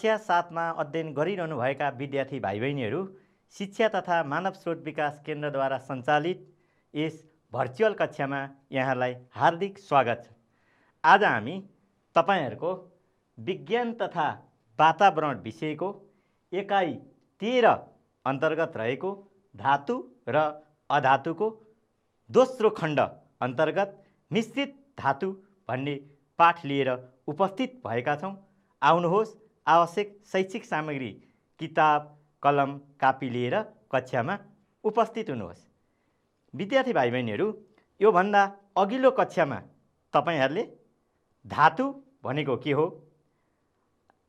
कक्षा 7 मा अध्ययन गरिरहनुभएका विद्यार्थी भाइ बहिनीहरू, शिक्षा तथा मानव स्रोत विकास केन्द्रद्वारा सञ्चालित यस भर्चुअल कक्षामा यहाँलाई हार्दिक स्वागत छ। आज हामी तपाईहरुको विज्ञान तथा वातावरण विषयको एकाइ 13 अन्तर्गत रहेको धातु र अधातुको दोस्रो खण्ड अन्तर्गत मिश्रित धातु भन्ने पाठ लिएर उपस्थित भएका छौं। आउनुहोस्, आवश्यक शैक्षिक सामग्री किताब, कलम, कापी लिएर कक्षामा उपस्थित हुनुहोस्। विद्यार्थी भाइ बहिनीहरू, यो भन्दा अघिल्लो कक्षामा तपाईहरुले धातु भनेको के हो,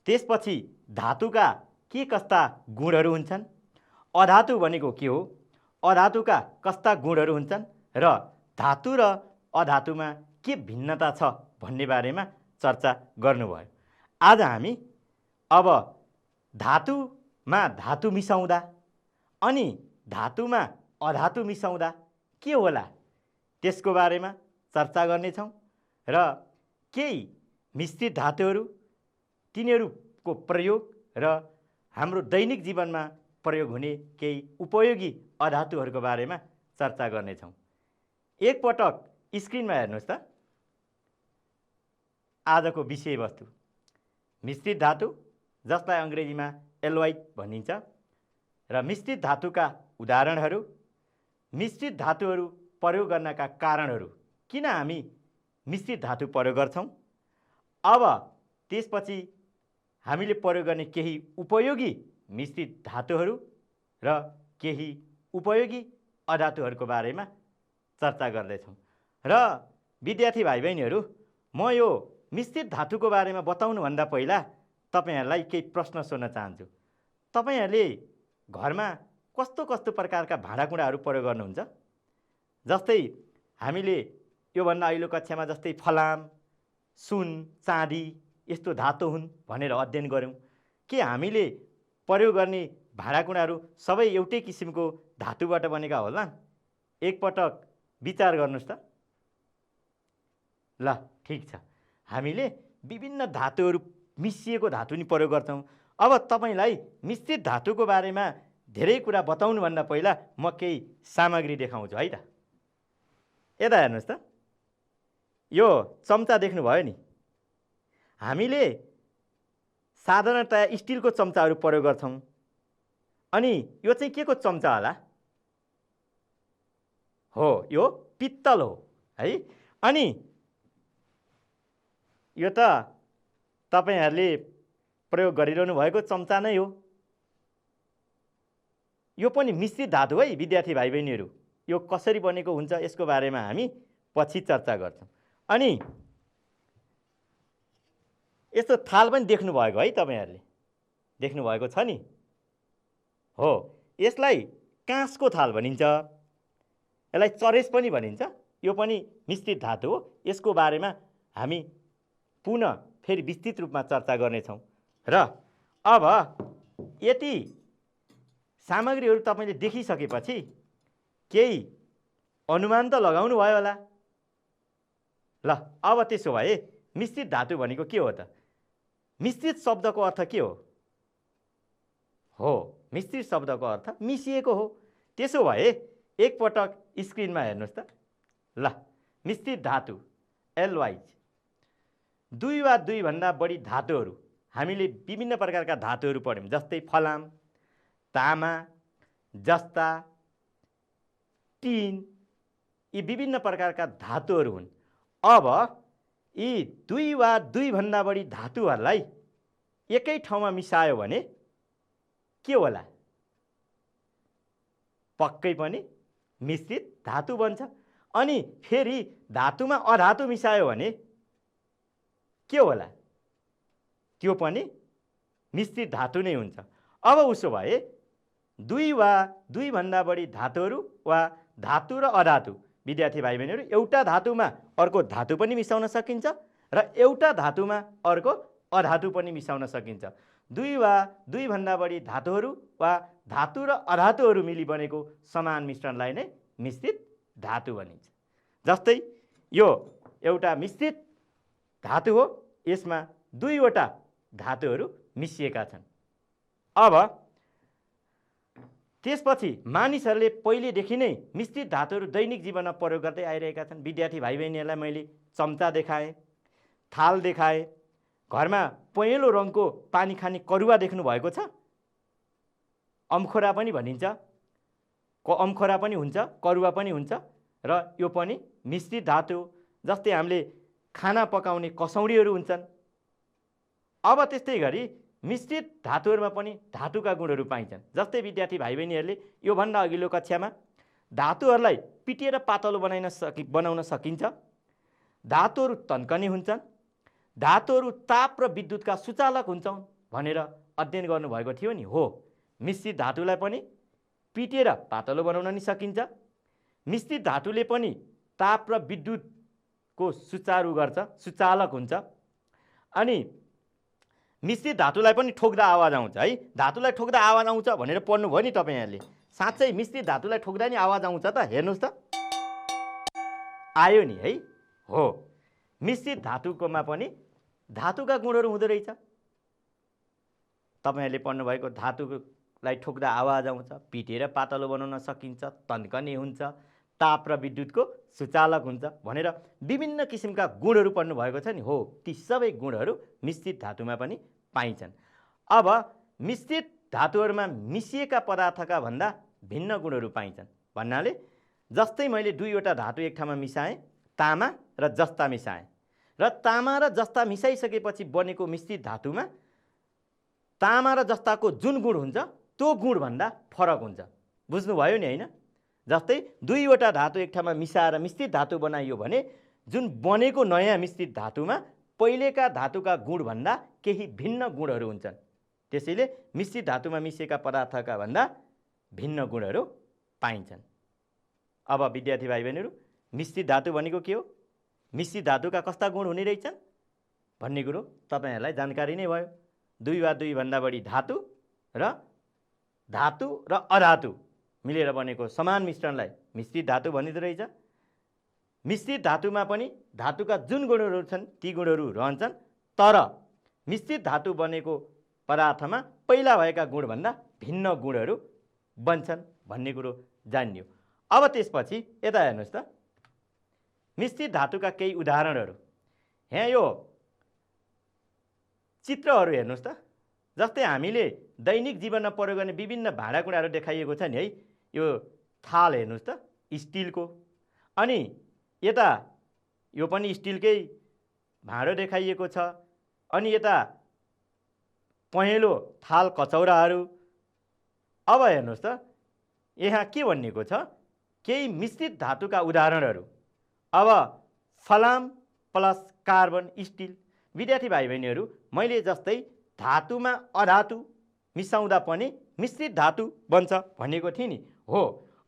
त्यसपछि धातुका के कस्ता गुणहरू हुन्छन्, अधातु भनेको के हो, अधातुका कस्ता गुणहरू हुन्छन् र धातु र अधातुमा के भिन्नता छ भन्ने बारेमा चर्चा गर्नुभयो। आज हामी अब धातुमा धातु मिसाउँदा अनि धातुमा अधातु मिसाउँदा के होला त्यसको बारेमा चर्चा गर्नेछौँ र केही मिश्रित धातुहरू, तिनीहरूको प्रयोग र हाम्रो दैनिक जीवनमा प्रयोग हुने केही उपयोगी अधातुहरूको बारेमा चर्चा गर्नेछौँ। एकपटक स्क्रिनमा हेर्नुहोस् त। आजको विषयवस्तु मिश्रित धातु, जसलाई अंग्रेजीमा एलोइड भनिन्छ, र मिश्रित धातुका उदाहरणहरू, मिश्रित धातुहरू प्रयोग गर्नका कारणहरू, किन हामी मिश्रित धातु प्रयोग गर्छौं, अब त्यसपछि हामीले प्रयोग गर्ने केही उपयोगी मिश्रित धातुहरू र केही उपयोगी अधातुहरूको बारेमा चर्चा गर्दैछौँ। र विद्यार्थी भाइ बहिनीहरू, म यो मिश्रित धातुको बारेमा बताउनुभन्दा पहिला तपाईहरुलाई केही प्रश्न सोध्न चाहन्छु। तपाईहरुले घरमा कस्तो कस्तो प्रकारका भाँडाकुँडाहरू प्रयोग गर्नुहुन्छ? जस्तै हामीले योभन्दा अघिल्लो कक्षामा जस्तै फलाम, सुन, चाँदी यस्तो धातु हुन् भनेर अध्ययन गर्यौं। के हामीले प्रयोग गर्ने भाँडाकुँडाहरू सबै एउटै किसिमको धातुबाट बनेका होलान्? एकपटक विचार गर्नुस् त। ल, ठीक छ, हामीले विभिन्न धातुहरू मिसिएको धातु नि प्रयोग गर्छौं। अब तपाईलाई मिश्रित धातुको बारेमा धेरै कुरा बताउनुभन्दा पहिला म केही सामग्री देखाउँछु है त। यता हेर्नुहोस् त, यो चम्चा देख्नुभयो नि। हामीले साधारणतया स्टिलको चम्चाहरू प्रयोग गर्छौं, अनि यो चाहिँ के को चम्चा होला? हो, यो पित्तल हो है। अनि यो त तपाईहरुले प्रयोग गरिरहनु भएको चम्चा नै हो। यो पनि मिश्रित धातु है विद्यार्थी भाइ बहिनीहरू। यो कसरी बनेको हुन्छ यसको बारेमा हामी पछि चर्चा गर्छौं। अनि यस्तो थाल पनि देख्नु भएको है तपाईहरुले? देख्नु भएको छ नि? हो, यसलाई काँसको थाल भनिन्छ, यसलाई चरेस पनि भनिन्छ। यो पनि मिश्रित धातु हो। यसको बारेमा हामी पुनः फेरि विस्तृत रूपमा चर्चा गर्नेछौँ। र अब यति सामग्रीहरू तपाईले देखिसकेपछि केही अनुमान त लगाउनु भयो होला। ल, अब त्यसो भए मिश्रित धातु भनेको के हो त? मिश्रित शब्दको अर्थ के हो? हो, मिश्रित शब्दको अर्थ मिसिएको हो। त्यसो भए एकपटक स्क्रिनमा हेर्नुहोस् त। ल, मिश्रित धातु एल्वाइज, दुई वा दुई भन्दा बढी धातुहरू। हामीले विभिन्न प्रकारका धातुहरू पढ्यौं, जस्तै फलाम, तामा, जस्ता, टिन, यी विभिन्न प्रकारका धातुहरू हुन्। अब यी दुई वा दुई भन्दा बढी धातुहरूलाई एकै ठाउँमा मिसायो भने के होला? पक्कै पनि मिश्रित धातु बन्छ। अनि फेरि धातुमा अधातु मिसायो भने के होला? त्यो पनि मिश्रित धातु नै हुन्छ। अब उसो भए दुई वा दुई भन्दा बढी धातुहरू वा धातु र अधातु, विद्यार्थी भाइ बहिनीहरू, एउटा धातुमा अर्को धातु पनि मिसाउन सकिन्छ र एउटा धातुमा अर्को अधातु पनि मिसाउन सकिन्छ। दुई वा दुई भन्दा बढी धातुहरू वा धातु र अधातुहरू मिली बनेको समान मिश्रणलाई नै मिश्रित धातु भनिन्छ। जस्तै यो एउटा मिश्रित धातु हो, यसमा दुईवटा धातुहरू मिसिएका छन्। अब त्यसपछि मानिसहरूले पहिलेदेखि नै मिश्रित धातुहरू दैनिक जीवनमा प्रयोग गर्दै आइरहेका छन्। विद्यार्थी भाइ बहिनीहरूलाई मैले चम्चा देखाएँ, थाल देखाएँ। घरमा पहेँलो रङको पानी खाने करुवा देख्नु भएको छ? अम्खोरा पनि भनिन्छ, अम्खोरा पनि हुन्छ, करुवा पनि हुन्छ र यो पनि मिश्रित धातु। जस्तै हामीले खाना पकाउने कसौडीहरू हुन्छन्। अब त्यस्तै गरी मिश्रित धातुहरूमा पनि धातुका गुणहरू पाइन्छन्। जस्तै विद्यार्थी भाइ बहिनीहरूले योभन्दा अघिल्लो कक्षामा धातुहरूलाई पिटेर पातलो बनाउन सकिन्छ, धातुहरू तन्कने हुन्छन्, धातुहरू ताप र विद्युतका सुचालक हुन्छन् भनेर अध्ययन गर्नुभएको थियो नि। हो, मिश्रित धातुलाई पनि पिटेर पातलो बनाउन नि सकिन्छ। मिश्रित धातुले पनि ताप र विद्युतको सुचारू गर्छ, सुचालक हुन्छ। अनि मिश्रित धातुलाई पनि ठोक्दा आवाज आउँछ है। धातुलाई ठोक्दा आवाज आउँछ भनेर पढ्नुभयो नि तपाईँहरूले। साँच्चै मिश्रित धातुलाई ठोक्दा नि आवाज आउँछ त? हेर्नुहोस् त, आयो नि है। हो, मिश्रित धातुकोमा पनि धातुका गुणहरू हुँदो रहेछ। तपाईँहरूले पढ्नुभएको धातुलाई ठोक्दा आवाज आउँछ, पिटेर पातलो बनाउन सकिन्छ, तन्कने हुन्छ, ताप र विद्युतको सुचालक हुन्छ भनेर विभिन्न किसिमका गुणहरू पढ्नुभएको छ नि। हो, ती सबै गुणहरू मिश्रित धातुमा पनि पाइन्छन्। अब मिश्रित धातुहरूमा मिसिएका पदार्थका भन्दा भिन्न गुणहरू पाइन्छन् भन्नाले, जस्तै मैले दुईवटा धातु एक ठाउँमा मिसाएँ, तामा र जस्ता मिसाएँ, र तामा र जस्ता मिसाइसकेपछि बनेको मिश्रित धातुमा तामा र जस्ताको जुन गुण हुन्छ त्यो गुणभन्दा फरक हुन्छ। बुझ्नुभयो नि होइन? जस्तै दुईवटा धातु एक ठाउँमा मिसाएर मिश्रित धातु बनाइयो भने जुन बनेको नयाँ मिश्रित धातुमा पहिलेका धातुका गुणभन्दा केही भिन्न गुणहरू हुन्छन्। त्यसैले मिश्रित धातुमा मिसिएका पदार्थका भन्दा भिन्न गुणहरू पाइन्छन्। अब विद्यार्थी भाइ बहिनीहरू, मिश्रित धातु भनेको के हो, मिश्रित धातुका कस्ता गुण हुने रहेछन् भन्ने कुरो तपाईँहरूलाई जानकारी नै भयो। दुई वा दुईभन्दा बढी धातु र अधातु मिलेर बनेको समान मिश्रणलाई मिश्रित धातु भनिँदो रहेछ। मिश्रित धातुमा पनि धातुका जुन गुणहरू छन् ती गुणहरू रहन्छन्, तर मिश्रित धातु बनेको पदार्थमा पहिला भएका गुणभन्दा भिन्न गुणहरू बन्छन् भन्ने कुरो जानियो। अब त्यसपछि यता हेर्नुहोस् त, मिश्रित धातुका केही उदाहरणहरू। यहाँ यो चित्रहरू हेर्नुहोस् त। जस्तै हामीले दैनिक जीवनमा प्रयोग गर्ने विभिन्न भाँडाकुँडाहरू देखाइएको छ नि है। यो थाल हेर्नुहोस् त, स्टिलको। अनि यता यो पनि स्टिलकै भाँडो देखाइएको छ। अनि यता पहेँलो थाल कचौराहरू। अब हेर्नुहोस् त, यहाँ के भनिएको छ, केही मिश्रित धातुका उदाहरणहरू। अब फलाम प्लस कार्बन स्टिल। विद्यार्थी भाइ बहिनीहरू, मैले जस्तै धातुमा अधातु मिसाउँदा पनि मिश्रित धातु बन्छ भनेको थिएँ नि। हो,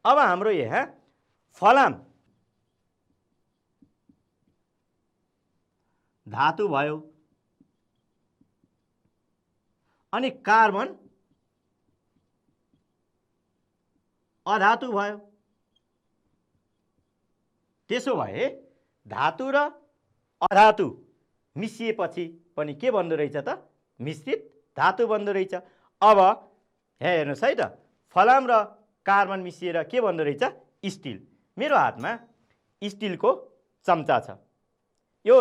अब हाम्रो यहाँ फलाम धातु भयो अनि कार्बन अधातु भयो। त्यसो भए धातु र अधातु मिसिएपछि पनि के बन्दो रहेछ त? मिश्रित धातु बन्दो रहेछ। अब यहाँ हेर्नुहोस् है त, फलाम र कार्बन मिसिएर के बन्दो रहेछ? स्टिल। मेरो हातमा स्टिलको चम्चा छ। यो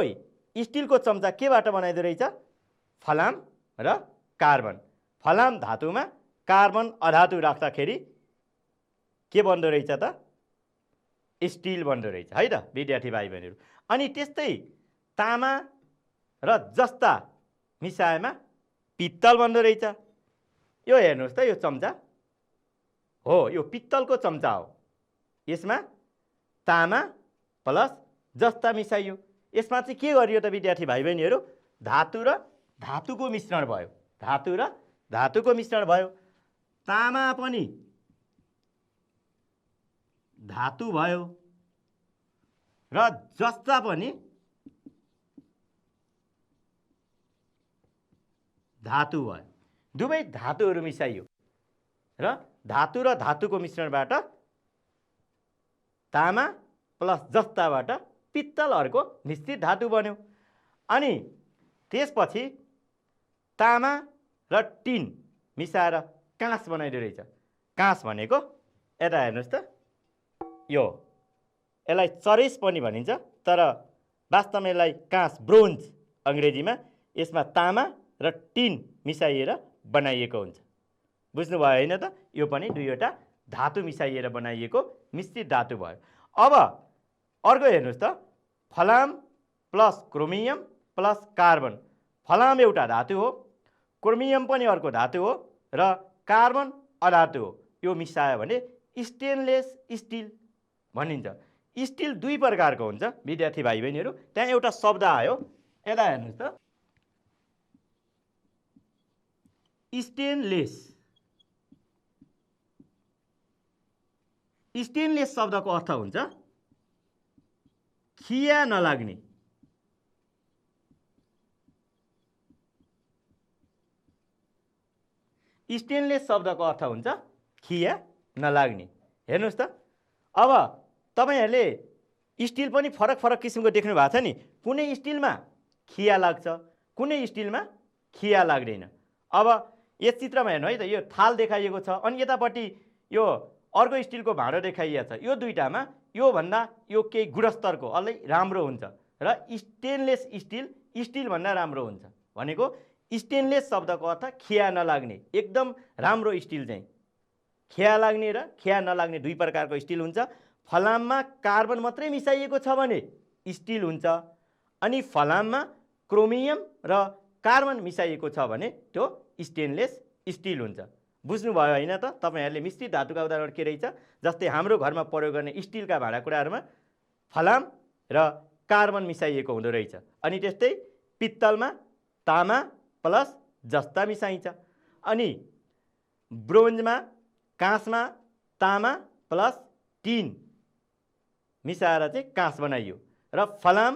स्टिलको चम्चा केबाट बनाइदो रहेछ? फलाम र कार्बन। फलाम धातुमा कार्बन अधातु राख्दाखेरि के बन्दो रहेछ त? स्टिल बन्दो रहेछ है त विद्यार्थी भाइ बहिनीहरू। अनि त्यस्तै तामा र जस्ता मिसाएमा पित्तल बन्दो रहेछ। यो हेर्नुहोस् त, यो चम्चा हो, यो पित्तलको चम्चा हो। यसमा तामा प्लस जस्ता मिसाइयो। यसमा चाहिँ के गरियो त विद्यार्थी भाइ बहिनीहरू? धातु र धातुको मिश्रण भयो। धातु र धातुको मिश्रण भयो। तामा पनि धातु भयो र जस्ता पनि धातु भयो। दुवै धातुहरू मिसाइयो र धातुको मिश्रणबाट तामा प्लस जस्ताबाट पित्तल अर्को मिश्रित धातु बन्यो। अनि त्यसपछि तामा र टिन मिसाएर काँस बनाइदियो रहेछ। काँस भनेको यता हेर्नुहोस् त, यसलाई चरेस पनि भनिन्छ, तर वास्तवमा यसलाई काँस, ब्रोन्ज अङ्ग्रेजीमा, यसमा तामा र टिन मिसाइएर बनाइएको हुन्छ। बुझ्नुभयो होइन त? यो पनि दुईवटा धातु मिसाइएर बनाइएको मिश्रित धातु भयो। अब अर्को हेर्नुहोस् त, फलाम प्लस क्रोमियम प्लस कार्बन। फलाम एउटा धातु हो, क्रोमियम पनि अर्को धातु हो र कार्बन अधातु हो। यो मिसायो भने स्टेनलेस स्टिल भनिन्छ। स्टिल दुई प्रकारको हुन्छ विद्यार्थी भाइ बहिनीहरू। त्यहाँ एउटा शब्द आयो, यता हेर्नुहोस् त, स्टेनलेस। स्टेनलेस शब्दको अर्थ हुन्छ खिया नलाग्ने। स्टेनलेस शब्दको अर्थ हुन्छ खिया नलाग्ने। हेर्नुहोस् त, अब तपाईहरूले स्टिल पनि फरक फरक किसिमको देख्नु भएको छ नि। कुनै स्टिलमा खिया लाग्छ, कुनै स्टिलमा खिया लाग्दैन। अब यस चित्रमा हेर्नु है त, यो थाल देखाइएको छ, अनि यतापट्टि यो अर्को स्टिलको भाँडो देखाइएको छ। यो दुईटामा योभन्दा यो केही गुणस्तरको अलि राम्रो हुन्छ र स्टेनलेस स्टिल भन्दा राम्रो हुन्छ। भनेको स्टेनलेस शब्दको अर्थ खिया नलाग्ने, एकदम राम्रो स्टिल चाहिँ। खिया लाग्ने र खिया नलाग्ने दुई प्रकारको स्टिल हुन्छ। फलाममा कार्बन मात्रै मिसाइएको छ भने स्टिल हुन्छ, अनि फलाममा क्रोमियम र कार्बन मिसाइएको छ भने त्यो स्टेनलेस स्टिल हुन्छ। बुझ्नुभयो होइन त? तपाईँहरूले मिश्रित धातुका उदाहरण के रहेछ, जस्तै हाम्रो घरमा प्रयोग गर्ने स्टिलका भाँडाकुँडाहरूमा फलाम र कार्बन मिसाइएको हुँदो रहेछ। अनि त्यस्तै पित्तलमा तामा प्लस जस्ता मिसाइन्छ, अनि ब्रोन्जमा, काँसमा तामा प्लस टिन मिसाएर चाहिँ काँस बनाइयो। र फलाम,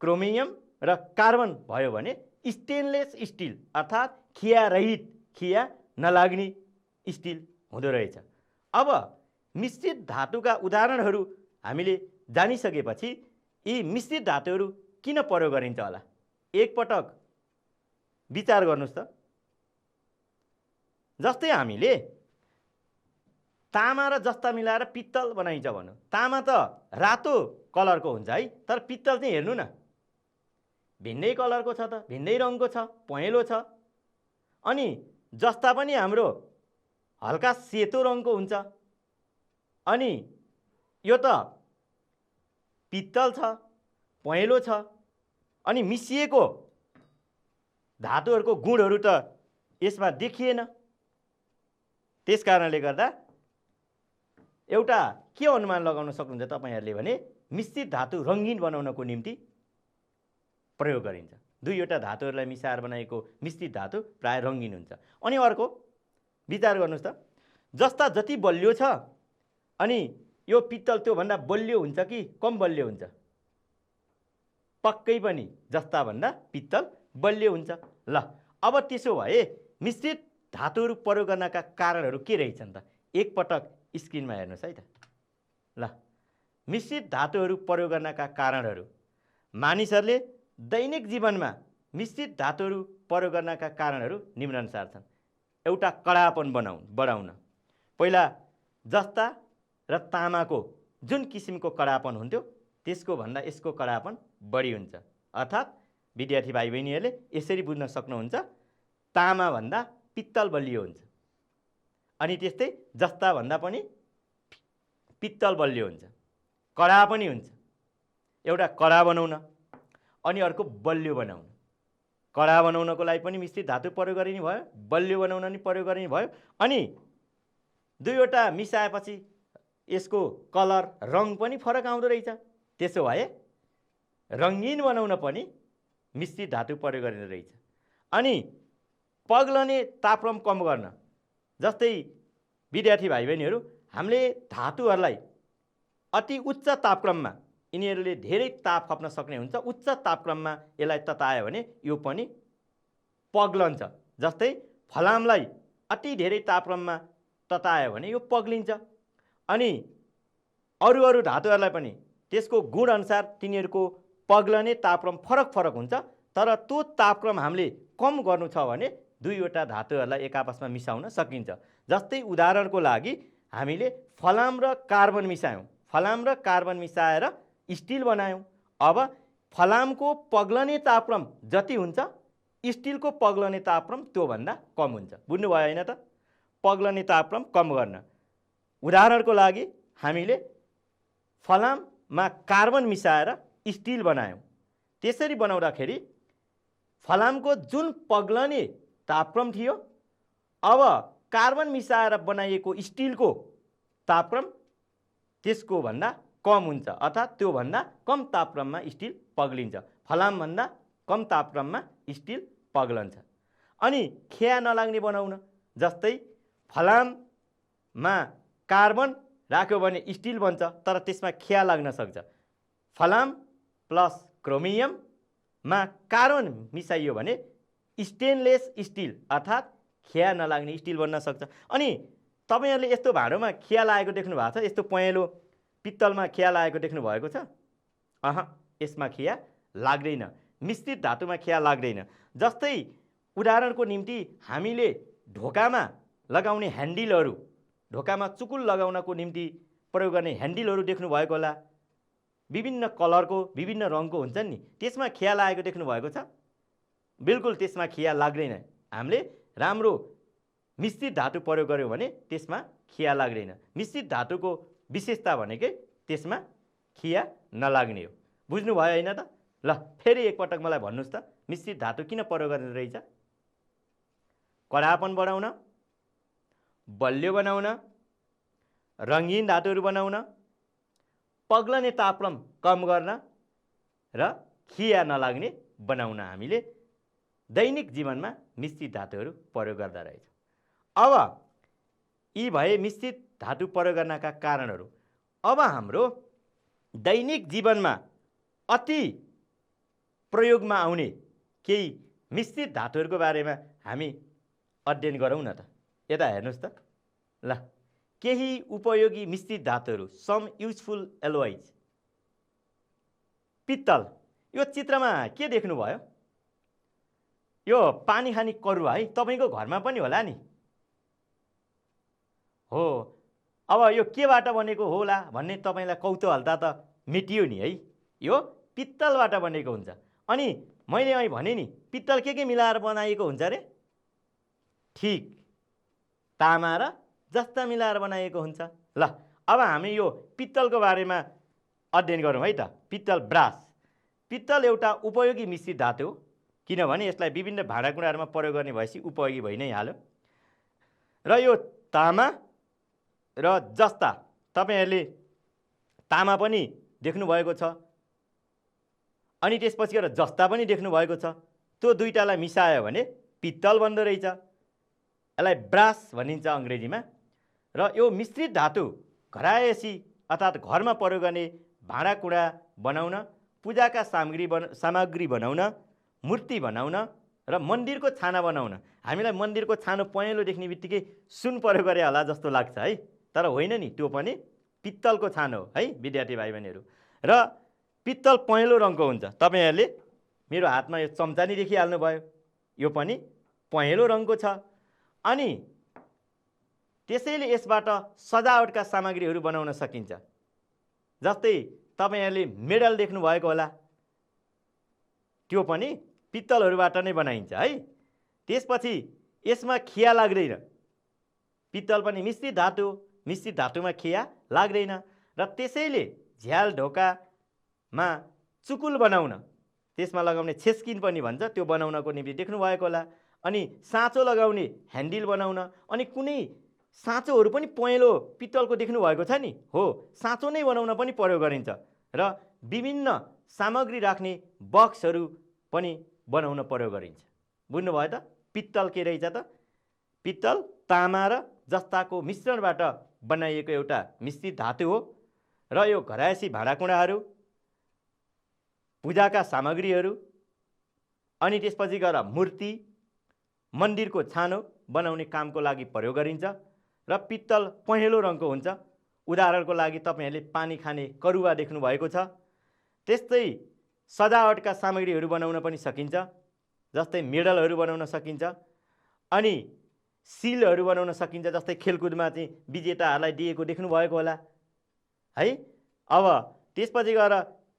क्रोमियम र कार्बन भयो भने स्टेनलेस स्टिल अर्थात् खिया रहित, खिया नलाग्ने स्टिल हुँदो रहेछ। अब मिश्रित धातुका उदाहरणहरू हामीले जानिसकेपछि यी मिश्रित धातुहरू किन प्रयोग गरिन्छ होला, एकपटक विचार गर्नुहोस् त। जस्तै हामीले तामा र जस्ता मिलाएर पित्तल बनाइन्छ भनौँ। तामा त रातो कलरको हुन्छ है, तर पित्तल चाहिँ हेर्नु न, भिन्दै कलरको छ त, भिन्दै रङको छ, पहेँलो छ। अनि जस्ता पनि हाम्रो हल्का सेतो रङको हुन्छ। अनि यो त पित्तल छ, पहेँलो छ, अनि मिसिएको धातुहरूको गुणहरू त यसमा देखिएन। त्यस कारणले गर्दा एउटा के अनुमान लगाउन सक्नुहुन्छ तपाईँहरूले भने मिश्रित धातु रङ्गीन बनाउनको निम्ति प्रयोग गरिन्छ। दुईवटा धातुहरूलाई मिसाएर बनाएको मिश्रित धातु प्राय रङ्गीन हुन्छ। अनि अर्को विचार गर्नुहोस् त, जस्ता जति बलियो छ अनि यो पित्तल त्योभन्दा बलियो हुन्छ कि कम बलियो हुन्छ? पक्कै पनि जस्ता भन्दा पित्तल बलियो हुन्छ। ल, अब त्यसो भए मिश्रित धातुहरू प्रयोग गर्नका कारणहरू के रहेछन् त? एकपटक स्क्रिनमा हेर्नुहोस् है त। ल, मिश्रित धातुहरू प्रयोग गर्नका कारणहरू, मानिसहरूले दैनिक जीवनमा मिश्रित धातुहरू प्रयोग गर्नका कारणहरू निम्नानुसार छन्। एउटा कडापन बढाउन। पहिला जस्ता र तामाको जुन किसिमको कडापन हुन्थ्यो त्यसको भन्दा यसको कडापन बढी हुन्छ। अर्थात् विद्यार्थी भाइ बहिनीहरूले यसरी बुझ्न सक्नुहुन्छ, तामा भन्दा पित्तल बलियो हुन्छ। अनि त्यस्तै जस्ता भन्दा पनि पित्तल बलियो हुन्छ, कडा पनि हुन्छ। एउटा कडा बनाउन, अनि अर्को बलियो बनाउन। कडा बनाउनको लागि पनि मिश्रित धातु प्रयोग गरिने भयो, बलियो बनाउन पनि प्रयोग गरिने भयो। अनि दुईवटा मिसाएपछि यसको कलर, रङ पनि फरक आउँदो रहेछ। त्यसो भए रङ्गीन बनाउन पनि मिश्रित धातु प्रयोग गरिने रहेछ। अनि पग्लने तापक्रम कम गर्न, जस्तै विद्यार्थी भाइ बहिनीहरू, हामीले धातुहरूलाई अति उच्च तापक्रममा, यिनीहरूले धेरै ताप खप्न सक्ने हुन्छ, उच्च तापक्रममा यसलाई ततायो भने यो पनि पग्लन्छ। जस्तै फलामलाई अति धेरै तापक्रममा ततायो भने यो पग्लिन्छ। अनि अरू धातुहरूलाई पनि त्यसको गुणअनुसार तिनीहरूको पग्लने तापक्रम फरक फरक हुन्छ। तर त्यो तापक्रम हामीले कम गर्नु छ भने दुईवटा धातुहरूलाई एक आपसमा मिसाउन सकिन्छ। जस्तै उदाहरणको लागि हामीले फलाम र कार्बन मिसायौँ, फलाम र कार्बन मिसाएर स्टिल बनायौँ। अब फलामको पग्लने तापक्रम जति हुन्छ स्टिलको पग्लने तापक्रम त्योभन्दा कम हुन्छ। बुझ्नुभयो होइन त? पग्लने तापक्रम कम गर्न उदाहरणको लागि हामीले फलाममा कार्बन मिसाएर स्टिल बनायौँ। त्यसरी बनाउँदाखेरि फलामको जुन पग्लने तापक्रम थियो अब कार्बन मिसाएर बनाइएको स्टिलको तापक्रम त्यसको भन्दा कम हुन्छ, अर्थात् त्योभन्दा कम तापक्रममा स्टिल पग्लिन्छ। फलामभन्दा कम तापक्रममा स्टिल पग्लन्छ। अनि खिया नलाग्ने बनाउन, जस्तै फलाममा कार्बन राख्यो भने स्टिल बन्छ, तर त्यसमा खिया लाग्न सक्छ। फलाम प्लस क्रोमियममा कार्बन मिसाइयो भने स्टेनलेस स्टिल अर्थात् खिया नलाग्ने स्टिल बन्न सक्छ। अनि तपाईहरुले यस्तो भाँडोमा खिया लागेको देख्नु भएको छ, यस्तो पहेँलो पित्तलमा खिया लागेको देख्नु भएको छ? यसमा खिया लाग्दैन, मिश्रित धातुमा खिया लाग्दैन। जस्तै उदाहरणको निम्ति हामीले ढोकामा लगाउने ह्यान्डलहरू, ढोकामा चुकुल लगाउनको निम्ति प्रयोग गर्ने ह्यान्डलहरू देख्नु भएको होला, विभिन्न कलरको विभिन्न रङको हुन्छन् नि, त्यसमा खिया लागेको देख्नु भएको छ? बिल्कुल त्यसमा खिया लाग्दैन। हामीले राम्रो मिश्रित धातु प्रयोग गर्यौँ भने त्यसमा खिया लाग्दैन। मिश्रित धातुको विशेषता भनेकै त्यसमा खिया नलाग्ने हो। बुझ्नुभयो होइन त? ल फेरि एकपटक मलाई भन्नुहोस् त, मिश्रित धातु किन प्रयोग गर्ने रहेछ? कडापन बढाउन, बलियो बनाउन, रङ्गीन धातुहरू बनाउन, पग्लने तापक्रम कम गर्न र खिया नलाग्ने बनाउन हामीले दैनिक जीवनमा मिश्रित धातुहरू प्रयोग गर्दा रहेछ। अब यी भए मिश्रित धातु प्रयोग गर्नका कारणहरू। अब हाम्रो दैनिक जीवनमा अति प्रयोगमा आउने केही मिश्रित धातुहरूको बारेमा हामी अध्ययन गरौँ न त। यता हेर्नुहोस् त। ल केही उपयोगी मिश्रित धातुहरू, सम युजफुल एलोइज। पित्तल, यो चित्रमा के देख्नुभयो? यो पानी खाने करुवा है, तपाईको घरमा पनि होला नि। हो, अब यो केबाट बनेको होला भन्ने तपाईलाई कौतूहलता त मेटियो नि है। यो पित्तलबाट बनेको हुन्छ। अनि मैले अहिले भने नि, पित्तल के मिलाएर बनाइएको हुन्छ रे? ठीक, तामा र जस्ता मिलाएर बनाइएको हुन्छ। ल अब हामी यो पित्तलको बारेमा अध्ययन गरौँ है त। पित्तल, ब्रास। पित्तल एउटा उपयोगी मिश्रित धातु हो, किनभने यसलाई विभिन्न भाँडाकुँडाहरूमा प्रयोग गर्ने भएपछि उपयोगी भइ नै हाल्यो। र यो तामा र जस्ता, तपाईहरुले तामा पनि देख्नु भएको छ, अनि त्यसपछि गएर जस्ता पनि देख्नु भएको छ। त्यो दुईटालाई मिसायो भने पित्तल बन्दो रहेछ। यसलाई ब्रास भनिन्छ अङ्ग्रेजीमा। र यो मिश्रित धातु घरायसी अर्थात् घरमा प्रयोग गर्ने भाँडाकुँडा बनाउन, पूजाका सामग्री बनाउन, मूर्ति बनाउन र मन्दिरको छाना बनाउन। हामीलाई मन्दिरको छानो पहेँलो देख्ने बित्तिकै सुन प्रयोग गरे होला जस्तो लाग्छ है, तर होइन नि, त्यो पनि पित्तलको छानो हो है विद्यार्थी भाइ बहिनीहरू। र पित्तल पहेँलो रङको हुन्छ। तपाईहरुले मेरो हातमा यो चम्चा नि देखिहाल्नु भयो, यो पनि पहेँलो रङको छ। अनि त्यसैले यसबाट सजावटका सामग्रीहरू बनाउन सकिन्छ। जस्तै तपाईहरुले मेडल देख्नु भएको होला, त्यो पनि पित्तलहरूबाट नै बनाइन्छ है। त्यसपछि यसमा खिया लाग्दैन। पित्तल पनि मिश्रित धातु, मिश्रित धातुमा खिया लाग्दैन। र त्यसैले झ्याल ढोकामा चुकुल बनाउन, त्यसमा लगाउने छेस्किन पनि भन्छ, त्यो बनाउनको निम्ति देख्नु भएको होला। अनि साँचो लगाउने ह्यान्डल बनाउन, अनि कुनै साँचोहरू पनि पहेँलो पित्तलको देख्नु भएको छ नि, हो, साँचो नै बनाउन पनि प्रयोग गरिन्छ। र विभिन्न सामग्री राख्ने बक्सहरू पनि बनाउन प्रयोग गरिन्छ। बुझ्नुभयो त? पित्तल के रहेछ त? पित्तल तामा र जस्ताको मिश्रणबाट बनाइएको एउटा मिश्रित धातु हो। र यो घरायसी भाँडाकुँडाहरू, पूजाका सामग्रीहरू, अनि त्यसपछि गएर मूर्ति, मन्दिरको छानो बनाउने कामको लागि प्रयोग गरिन्छ। र पित्तल पहेँलो रङको हुन्छ। उदाहरणको लागि तपाईहरुले पानी खाने करुवा देख्नु भएको छ। त्यस्तै सजावटका सामग्रीहरू बनाउन पनि सकिन्छ, जस्तै मेडलहरू बनाउन सकिन्छ। अनि सिलहरू बनाउन सकिन्छ, जस्तै खेलकुदमा चाहिँ विजेताहरूलाई दिएको देख्नुभएको होला है। अब त्यसपछि गएर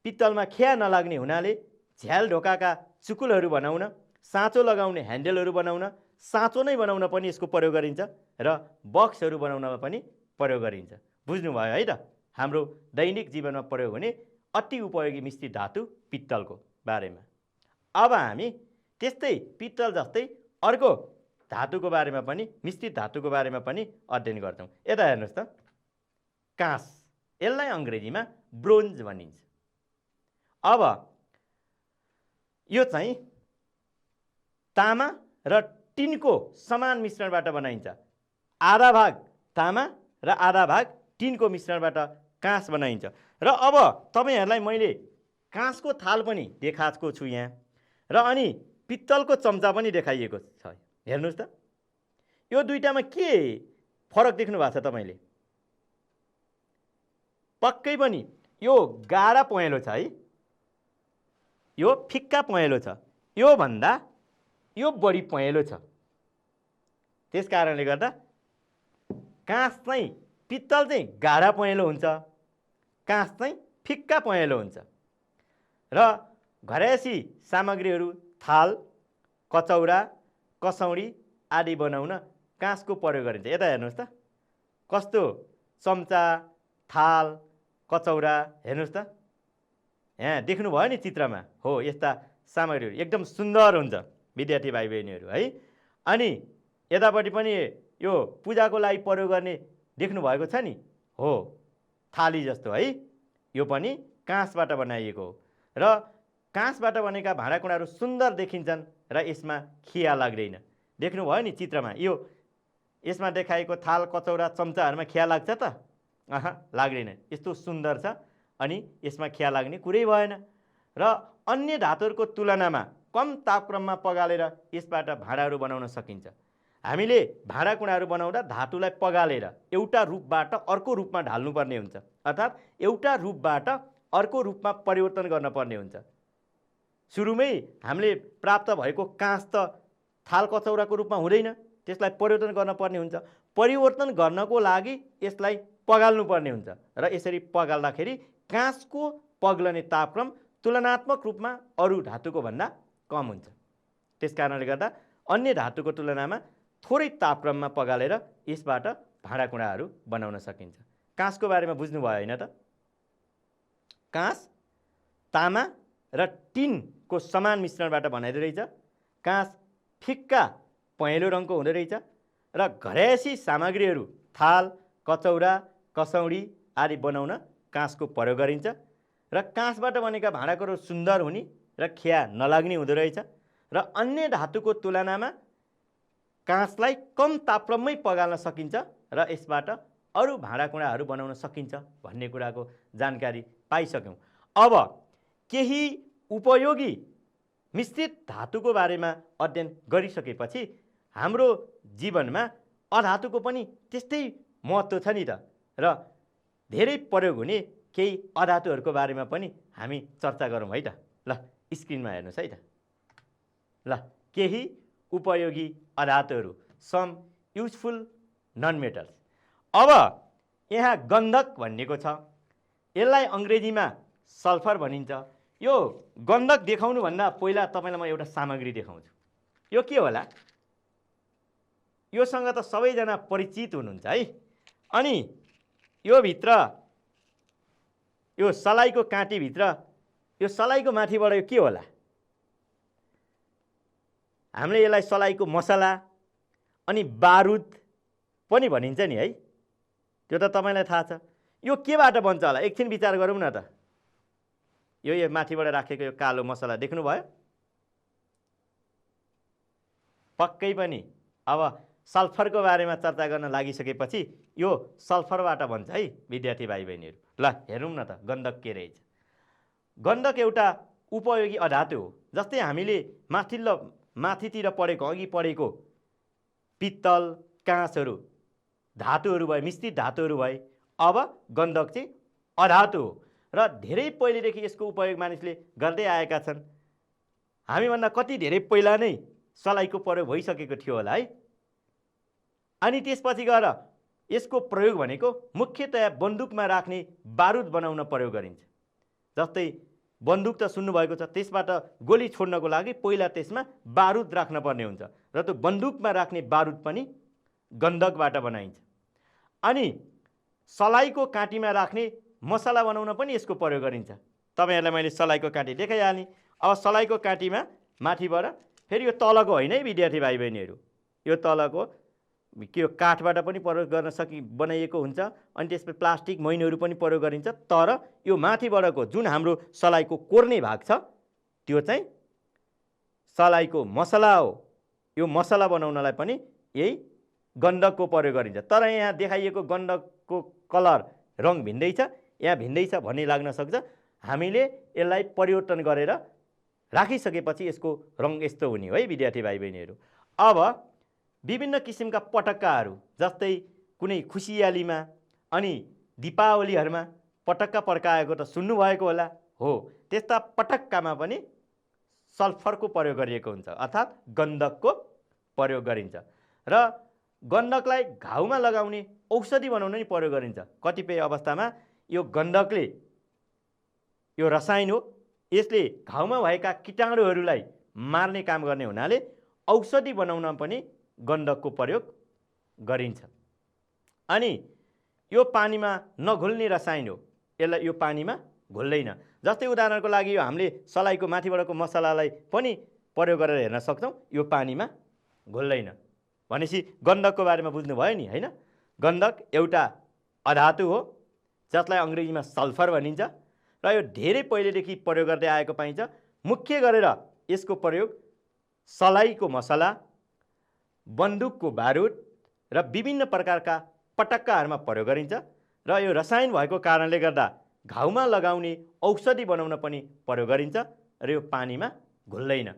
पित्तलमा खिया नलाग्ने हुनाले झ्याल ढोकाका चुकुलहरू बनाउन, साँचो लगाउने ह्यान्डलहरू बनाउन, साँचो नै बनाउन पनि यसको प्रयोग गरिन्छ र बक्सहरू बनाउनमा पनि प्रयोग गरिन्छ। बुझ्नुभयो है त हाम्रो दैनिक जीवनमा प्रयोग हुने अति उपयोगी मिश्रित धातु पित्तलको बारेमा। अब हामी त्यस्तै पित्तल जस्तै अर्को धातुको बारेमा पनि, मिश्रित धातुको बारेमा पनि अध्ययन गर्छौँ। यता हेर्नुहोस् त, काँस, यसलाई अङ्ग्रेजीमा ब्रोन्ज भनिन्छ। अब यो चाहिँ तामा र टिनको समान मिश्रणबाट बनाइन्छ। आधा भाग तामा र आधा भाग टिनको मिश्रणबाट काँस बनाइन्छ। र अब तपाईँहरूलाई मैले काँसको थाल पनि देखाएको छु यहाँ, र अनि पित्तलको चम्चा पनि देखाइएको छ। हेर्नुहोस् त, यो दुईटामा के फरक देख्नु भएको छ तपाईँले? पक्कै पनि यो गाढा पहेँलो छ है, यो फिक्का पहेँलो छ, यो भन्दा यो बढी पहेँलो छ। त्यस कारणले गर्दा काँस चाहिँ, पित्तल चाहिँ गाढा पहेँलो हुन्छ, काँस चाहिँ फिक्का पहेँलो हुन्छ। र घरैसी सामग्रीहरू थाल, कचौरा, कसौडी आदि बनाउन काँसको प्रयोग गरिन्छ। यता हेर्नुहोस् त, कस्तो चम्चा, थाल, कचौरा हेर्नुहोस् त, यहाँ देख्नुभयो नि चित्रमा, हो यस्ता सामग्रीहरू एकदम सुन्दर हुन्छ विद्यार्थी भाइ बहिनीहरू है। अनि यतापट्टि पनि यो पूजाको लागि प्रयोग गर्ने देख्नुभएको छ नि, हो थाली जस्तो है, यो पनि काँसबाट बनाइएको हो। र काँसबाट बनेका भाँडाकुँडाहरू सुन्दर देखिन्छन् र यसमा खिया लाग्दैन। देख्नुभयो नि चित्रमा, यो यसमा देखाएको थाल, कचौरा, चम्चाहरूमा खिया लाग्छ त? लाग्दैन। यस्तो सुन्दर छ अनि यसमा खिया लाग्ने कुरै भएन। र अन्य धातुहरूको तुलनामा कम तापक्रममा पगालेर यसबाट भाँडाहरू बनाउन सकिन्छ। हामीले भाँडाकुँडाहरू बनाउँदा धातुलाई पगालेर एउटा रूपबाट अर्को रूपमा ढाल्नुपर्ने हुन्छ, अर्थात् एउटा रूपबाट अर्को रूपमा परिवर्तन गर्नुपर्ने हुन्छ। सुरुमै हामीले प्राप्त भएको काँस त थाल कचौराको रूपमा हुँदैन, त्यसलाई परिवर्तन गर्नुपर्ने हुन्छ। परिवर्तन गर्नको लागि यसलाई पगाल्नुपर्ने हुन्छ र यसरी पगाल्दाखेरि काँसको पग्लने तापक्रम तुलनात्मक रूपमा अरू धातुको भन्दा कम हुन्छ। त्यस कारणले गर्दा अन्य धातुको तुलनामा थोरै तापक्रममा पगालेर यसबाट भाँडाकुँडाहरू बनाउन सकिन्छ। काँसको बारेमा बुझ्नुभयो होइन त? काँस तामा र टिनको समान मिश्रणबाट बनाइदो रहेछ। काँस फिक्का पहेँलो रङको हुँदो रहेछ र घरैसी सामग्रीहरू थाल, कचौरा, कसौडी आदि बनाउन काँसको प्रयोग गरिन्छ। र काँसबाट बनेका भाँडाकुँडाहरू सुन्दर हुने र खिया नलाग्ने हुँदो रहेछ। र अन्य धातुको तुलनामा काँसलाई कम तापक्रममै पगाल्न सकिन्छ र यसबाट अरू भाँडाकुँडाहरू बनाउन सकिन्छ भन्ने कुराको जानकारी पाइसक्यौँ। अब केही उपयोगी मिश्रित धातुको बारेमा अध्ययन गरिसकेपछि हाम्रो जीवनमा अधातुको पनि त्यस्तै महत्त्व छ नि त, र धेरै प्रयोग हुने केही अधातुहरूको बारेमा पनि हामी चर्चा गरौँ है त। ल स्क्रिनमा हेर्नुहोस् है त। ल केही उपयोगी अधातुहरू, सम युजफुल नन मेटल्स। अब यहाँ गन्धक भन्नेको छ, यसलाई अङ्ग्रेजीमा सल्फर भनिन्छ। यो गन्धक देखाउनुभन्दा पहिला तपाईँलाई म एउटा सामग्री देखाउँछु। यो के होला? योसँग त सबैजना परिचित हुनुहुन्छ है। अनि यो भित्र, यो सलाइको काँटीभित्र, यो सलाइको माथिबाट यो के होला? हामीले यसलाई सलाइको मसला अनि बारुद पनि भनिन्छ नि है, त्यो त तपाईँलाई थाहा छ। यो केबाट बन्छ होला? एकछिन विचार गरौँ न त। यो माथिबाट राखेको यो कालो मसला देख्नुभयो? पक्कै पनि अब सल्फरको बारेमा चर्चा गर्न लागिसकेपछि यो सल्फरबाट बन्छ है विद्यार्थी भाइ बहिनीहरू। ल हेरौँ न त गन्धक के रहेछ। गन्धक एउटा उपयोगी अधातु हो। जस्तै हामीले माथितिर पढेको, अघि पढेको पित्तल, काँसहरू धातुहरू भए, मिश्रित धातुहरू भए। अब गन्धक चाहिँ अधातु हो र धेरै पहिलेदेखि यसको उपयोग मानिसले गर्दै आएका छन्। हामीभन्दा कति धेरै पहिला नै सलाइको प्रयोग भइसकेको थियो होला है। अनि त्यसपछि गएर यसको प्रयोग भनेको मुख्यतया बन्दुकमा राख्ने बारुद बनाउन प्रयोग गरिन्छ। जस्तै बन्दुक त सुन्नुभएको छ, त्यसबाट गोली छोड्नको लागि पहिला त्यसमा बारुद राख्नुपर्ने हुन्छ र त्यो बन्दुकमा राख्ने बारुद पनि गन्धकबाट बनाइन्छ। अनि सलाइको काँटीमा राख्ने मसला बनाउन पनि यसको प्रयोग गरिन्छ। तपाईँहरूलाई मैले सलाइको काँटी देखाइहालेँ। अब सलाइको काँटीमा माथिबाट फेरि यो तलको होइन है विद्यार्थी भाइ बहिनीहरू, यो तलको के यो काठबाट पनि प्रयोग गर्न बनाइएको हुन्छ। अनि त्यसपछि प्लास्टिक मैनहरू पनि प्रयोग गरिन्छ। तर यो माथिबाटको जुन हाम्रो सलाइको कोर्ने भाग छ त्यो चाहिँ सलाइको मसला हो। यो मसला बनाउनलाई पनि यही गन्धकको प्रयोग गरिन्छ। तर यहाँ देखाइएको गन्धकको कलर रङ भिन्दै छ, यहाँ भिन्दै छ भन्ने लाग्न सक्छ। हामीले यसलाई परिवर्तन गरेर राखिसकेपछि यसको रङ यस्तो हुने हो है विद्यार्थी भाइ बहिनीहरू। अब विभिन्न किसिमका पटक्काहरू, जस्तै कुनै खुसियालीमा अनि दीपावलीहरूमा पटक्का पड्काएको त सुन्नुभएको होला। हो, त्यस्ता पटक्कामा पनि सल्फरको प्रयोग गरिएको हुन्छ, अर्थात् गन्धकको प्रयोग गरिन्छ। र गन्धकलाई घाउमा लगाउने औषधि बनाउन नि प्रयोग गरिन्छ। कतिपय अवस्थामा यो गन्धकले, यो रसायन हो, यसले घाउमा भएका कीटाणुहरूलाई मार्ने काम गर्ने हुनाले औषधि बनाउन पनि गन्धकको प्रयोग गरिन्छ। अनि यो पानीमा नघुल्ने रसायन हो, यसलाई यो पानीमा घुल्दैन। जस्तै उदाहरणको लागि यो हामीले सलाइको माथिबाटको मसलालाई पनि प्रयोग गरेर हेर्न सक्छौँ, यो पानीमा घुल्दैन। भनेपछि गन्धकको बारेमा बुझ्नुभयो नि होइन। गन्धक एउटा अधातु हो जसलाई अङ्ग्रेजीमा सल्फर भनिन्छ र यो धेरै पहिलेदेखि प्रयोग गर्दै आएको पाइन्छ। मुख्य गरेर यसको प्रयोग सलाइको मसला, बन्दुकको बारुद र विभिन्न प्रकारका पटक्काहरूमा प्रयोग गरिन्छ। र यो रसायन भएको कारणले गर्दा घाउमा लगाउने औषधि बनाउन पनि प्रयोग गरिन्छ र यो पानीमा घुल्दैन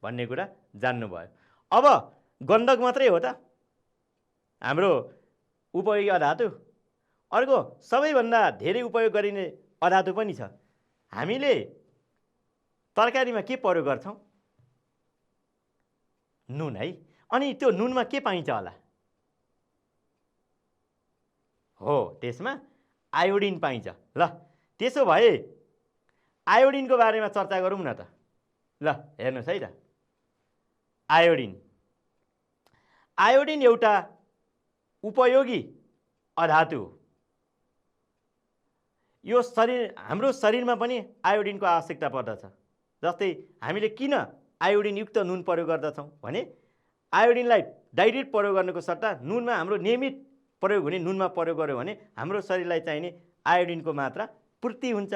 भन्ने कुरा जान्नुभयो। अब गन्धक मात्रै हो त हाम्रो उपयोगी अधातु? अर्को सबैभन्दा धेरै उपयोग गरिने अधातु पनि छ। हामीले तरकारीमा के प्रयोग गर्छौँ? नुन है। अनि त्यो नुनमा के पाइन्छ होला? हो, त्यसमा आयोडिन पाइन्छ। ल, त्यसो भए आयोडिनको बारेमा चर्चा गरौँ न त। ल हेर्नुहोस् है त, आयोडिन एउटा उपयोगी अधातु हो। यो हाम्रो शरीरमा पनि आयोडिनको आवश्यकता पर्दछ। जस्तै हामीले किन आयोडिनयुक्त नुन प्रयोग गर्दछौँ भने आयोडिनलाई डाइरेक्ट प्रयोग गर्नुको सट्टा नुनमा हाम्रो नियमित प्रयोग हुने नुनमा प्रयोग गर्यो भने हाम्रो शरीरलाई चाहिने आयोडिनको मात्रा पूर्ति हुन्छ।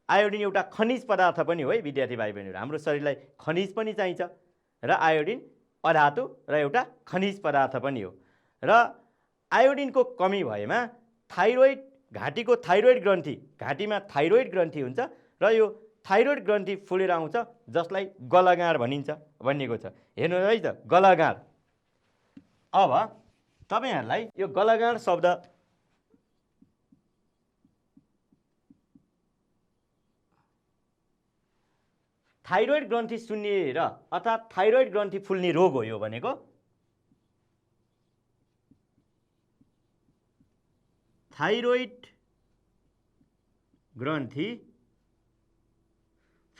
आयोडिन एउटा खनिज पदार्थ पनि हो है विद्यार्थी भाइ बहिनीहरू। हाम्रो शरीरलाई खनिज पनि चाहिन्छ र आयोडिन अधातु र एउटा खनिज पदार्थ पनि हो। र आयोडिनको कमी भएमा घाँटीको थाइरोइड ग्रन्थि, घाँटीमा थाइरोइड ग्रन्थि हुन्छ र यो थाइरोइड ग्रन्थि फुलेर आउँछ, जसलाई गलगाँड भनिन्छ भनिएको छ। हेर्नु है त, गलगाँड। अब तपाईहरुलाई यो गलगाँड शब्द थाइरोइड ग्रन्थि सुन्निएर अर्थात् थाइरोइड ग्रन्थि फुल्ने रोग हो यो भनेको। थाइरोइड ग्रन्थि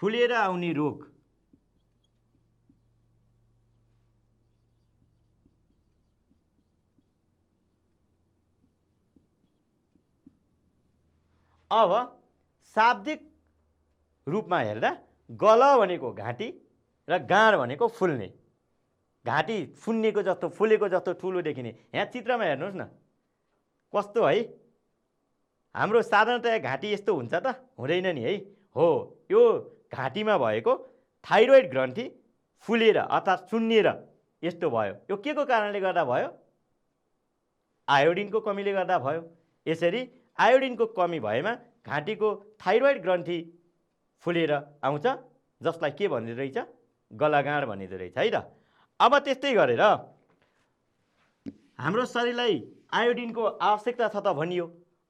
फुलेर आउने रोग। अब शाब्दिक रूपमा हेर्दा गल भनेको घाँटी र गाँड भनेको फुल्ने। घाँटी फुन्नेको जस्तो फुलेको जस्तो ठुलो देखिने। यहाँ चित्रमा हेर्नुहोस् न कस्तो है। हाम्रो साधारणतया घाँटी यस्तो हुन्छ त हुँदैन नि है। हो, यो घाँटीमा भएको थाइरोइड ग्रन्थि फुलेर अर्थात् सुन्निएर यस्तो भयो। यो के को कारणले गर्दा भयो? आयोडिनको कमीले गर्दा भयो। यसरी आयोडिनको कमी भएमा घाँटीको थाइरोइड ग्रन्थि फुलेर आउँछ, जसलाई के भनिँदो रहेछ? गलगाँड भनिँदो रहेछ है त। अब त्यस्तै गरेर हाम्रो शरीरलाई आयोडिनको आवश्यकता छ त भनियो।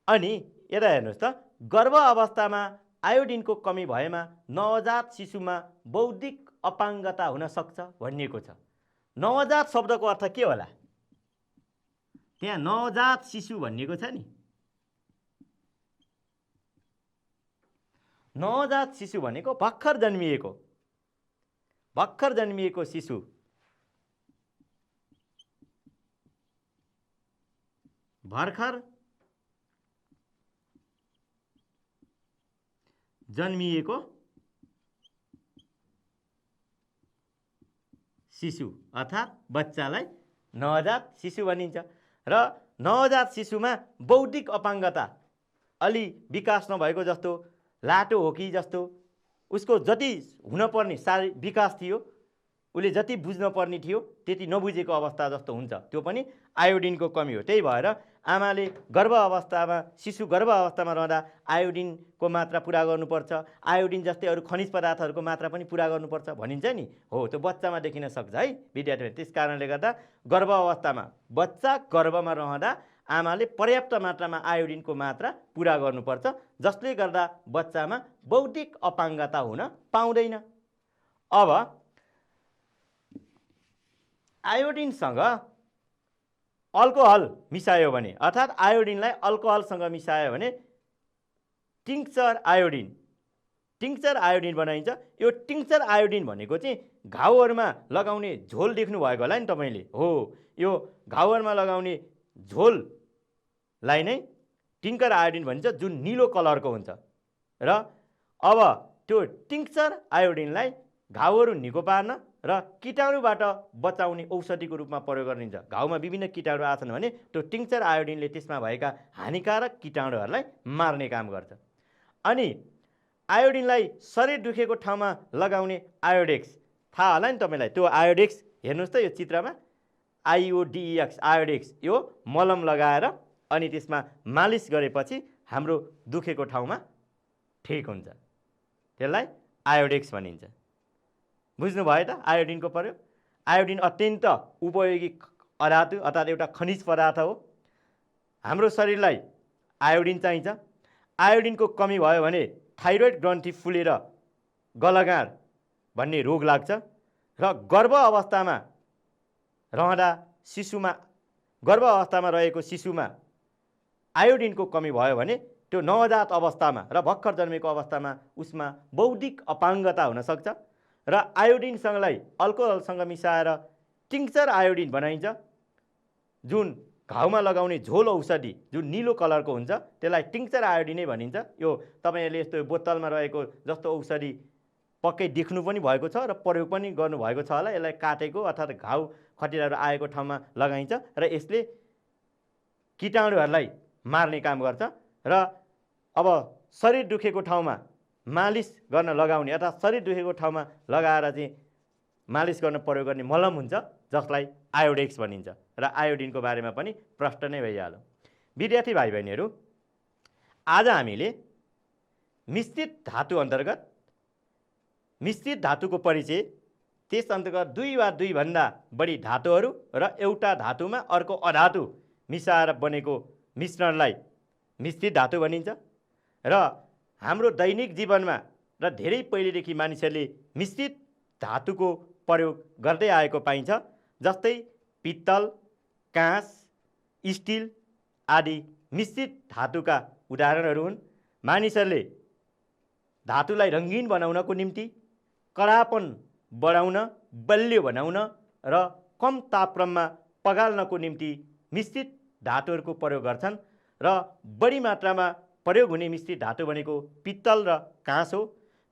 अनि यता हेर्नुहोस् त, गर्भ अवस्थामा आयोडिनको कमी भएमा नवजात शिशुमा बौद्धिक अपाङ्गता हुन सक्छ भनिएको छ। नवजात शब्दको अर्थ के होला? त्यहाँ नवजात शिशु भनिएको छ नि। नवजात शिशु भनेको भर्खर जन्मिएको शिशु। भर्खर जन्मिएको शिशु अर्थात् बच्चालाई नवजात शिशु भनिन्छ। र नवजात शिशुमा बौद्धिक अपाङ्गता अलि विकास नभएको जस्तो, लाटो हो कि जस्तो, उसको जति हुनपर्ने शारीरिक विकास थियो, उसले जति बुझ्न पर्ने थियो त्यति नबुझेको अवस्था जस्तो हुन्छ। त्यो पनि आयोडिनको कमी हो। त्यही भएर आमाले शिशु गर्भ अवस्थामा रहँदा आयोडिनको मात्रा पुरा गर्नुपर्छ। आयोडिन जस्तै अरू खनिज पदार्थहरूको मात्रा पनि पुरा गर्नुपर्छ भनिन्छ नि। हो, त्यो बच्चामा देखिन सक्छ है विद्यार्थी। त्यस कारणले गर्दा गर्भ अवस्थामा बच्चा गर्भमा रहँदा आमाले पर्याप्त मात्रामा आयोडिनको मात्रा पुरा गर्नुपर्छ, जसले गर्दा बच्चामा बौद्धिक अपाङ्गता हुन पाउँदैन। अब आयोडिनसँग अल्कोहल मिसायो भने, अर्थात् आयोडिनलाई अल्कोहलसँग मिसायो भने टिङ्चर आयोडिन बनाइन्छ। यो टिङ्चर आयोडिन भनेको चाहिँ घाउहरूमा लगाउने झोल देख्नु भएको होला नि तपाईँले। हो, यो घाउहरूमा लगाउने झोललाई नै टिङ्चर आयोडिन भनिन्छ, जुन निलो कलरको हुन्छ। र अब त्यो टिङ्चर आयोडिनलाई घाउहरू निको पार्न र कीटाणुबाट बचाउने औषधिको रूपमा प्रयोग गरिन्छ। घाउमा विभिन्न कीटाणु आछन् भने त्यो टिङ्चर आयोडिनले त्यसमा भएका हानिकारक कीटाणुहरूलाई मार्ने काम गर्छ। अनि आयोडिनलाई शरीर दुखेको ठाउँमा लगाउने आयोडेक्स, थाहा होला नि तपाईँलाई। त्यो आयोडेक्स हेर्नुहोस् त यो चित्रमा, आइओडिएक्स आयोडेक्स, यो मलम लगाएर अनि त्यसमा मालिस गरेपछि हाम्रो दुखेको ठाउँमा ठिक हुन्छ। त्यसलाई आयोडेक्स भनिन्छ। बुझ्नुभयो त आयोडिनको प्रयोग? आयोडिन अत्यन्त उपयोगी अधातु अर्थात् एउटा खनिज पदार्थ हो। हाम्रो शरीरलाई आयोडिन चाहिन्छ। आयोडिनको कमी भयो भने थाइरोइड ग्रन्थि फुलेर गलगाँड भन्ने रोग लाग्छ। र गर्भ अवस्थामा रहेको शिशुमा आयोडिनको कमी भयो भने त्यो नवजात अवस्थामा र भर्खर जन्मेको अवस्थामा उसमा बौद्धिक अपाङ्गता हुन सक्छ। र आयोडिनसँगलाई अल्कोहलसँग मिसाएर टिङ्चर आयोडिन बनाइन्छ, जुन घाउमा लगाउने झोल औषधि जुन निलो कलरको हुन्छ त्यसलाई टिङ्चर आयोडिनै भनिन्छ। यो तपाईँहरूले यस्तो बोतलमा रहेको जस्तो औषधि पक्कै देख्नु पनि भएको छ र प्रयोग पनि गर्नुभएको छ होला। यसलाई काटेको अर्थात् घाउ खटिराहरू आएको ठाउँमा लगाइन्छ र यसले कीटाणुहरूलाई मार्ने काम गर्छ। र अब शरीर दुखेको ठाउँमा मालिस गर्न लगाउने अर्थात् शरीर दुखेको ठाउँमा लगाएर चाहिँ मालिस गर्न प्रयोग गर्ने मलम हुन्छ, जसलाई आयोडेक्स भनिन्छ। र आयोडिनको बारेमा पनि प्रष्ट नै भइहाल्यो। विद्यार्थी भाइ बहिनीहरू, आज हामीले मिश्रित धातुको परिचय, त्यस अन्तर्गत दुई वा दुईभन्दा बढी धातुहरू र एउटा धातुमा अर्को अधातु मिसाएर बनेको मिश्रणलाई मिश्रित धातु भनिन्छ। र हाम्रो दैनिक जीवनमा र धेरै पहिलेदेखि मानिसहरूले मिश्रित धातुको प्रयोग गर्दै आएको पाइन्छ। जस्तै पित्तल, काँस, स्टिल आदि मिश्रित धातुका उदाहरणहरू हुन्। मानिसहरूले धातुलाई रङ्गीन बनाउनको निम्ति, कडापन बढाउन, बलियो बनाउन र कम तापक्रममा पगाल्नको निम्ति मिश्रित धातुहरूको प्रयोग गर्छन्। र बढी मात्रामा प्रयोग हुने मिश्रित धातु भनेको पित्तल र काँस हो।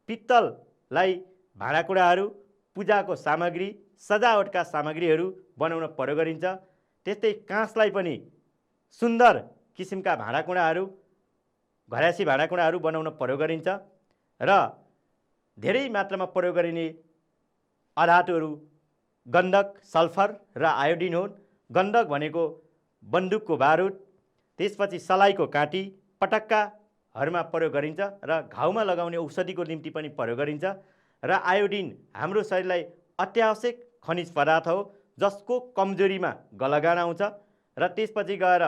पित्तललाई भाँडाकुँडाहरू, पूजाको सामग्री, सजावटका सामग्रीहरू बनाउन प्रयोग गरिन्छ। त्यस्तै काँसलाई पनि सुन्दर किसिमका भाँडाकुँडाहरू, घरायसी भाँडाकुँडाहरू बनाउन प्रयोग गरिन्छ। र धेरै मात्रामा प्रयोग गरिने अधातुहरू गन्धक, सल्फर र आयोडिन हुन्। गन्धक भनेको बन्दुकको बारुद, त्यसपछि सलाइको काँटी, पटक्काहरूमा प्रयोग गरिन्छ र घाउमा लगाउने औषधिको निम्ति पनि प्रयोग गरिन्छ। र आयोडिन हाम्रो शरीरलाई अत्यावश्यक खनिज पदार्थ हो, जसको कमजोरीमा गलगाँड आउँछ र त्यसपछि गएर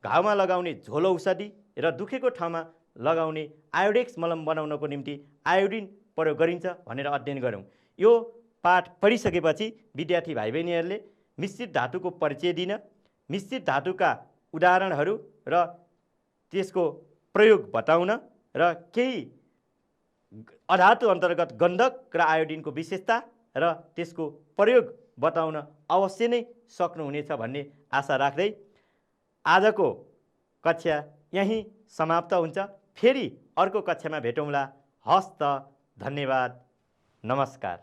घाउमा लगाउने झोल औषधि र दुखेको ठाउँमा लगाउने आयोडेक्स मलम बनाउनको निम्ति आयोडिन प्रयोग गरिन्छ भनेर अध्ययन गऱ्यौँ। यो पाठ पढिसकेपछि विद्यार्थी भाइ बहिनीहरूले मिश्रित धातुको परिचय दिन, मिश्रित धातुका उदाहरणहरू र त्यसको प्रयोग बताउन र केही अधातु अन्तर्गत गन्धक र आयोडिनको विशेषता र त्यसको प्रयोग बताउन अवश्य नै सक्नुहुनेछ भन्ने आशा राख्दै आजको कक्षा यहीँ समाप्त हुन्छ। फेरि अर्को कक्षामा भेटौँला। हस्त, धन्यवाद, नमस्कार।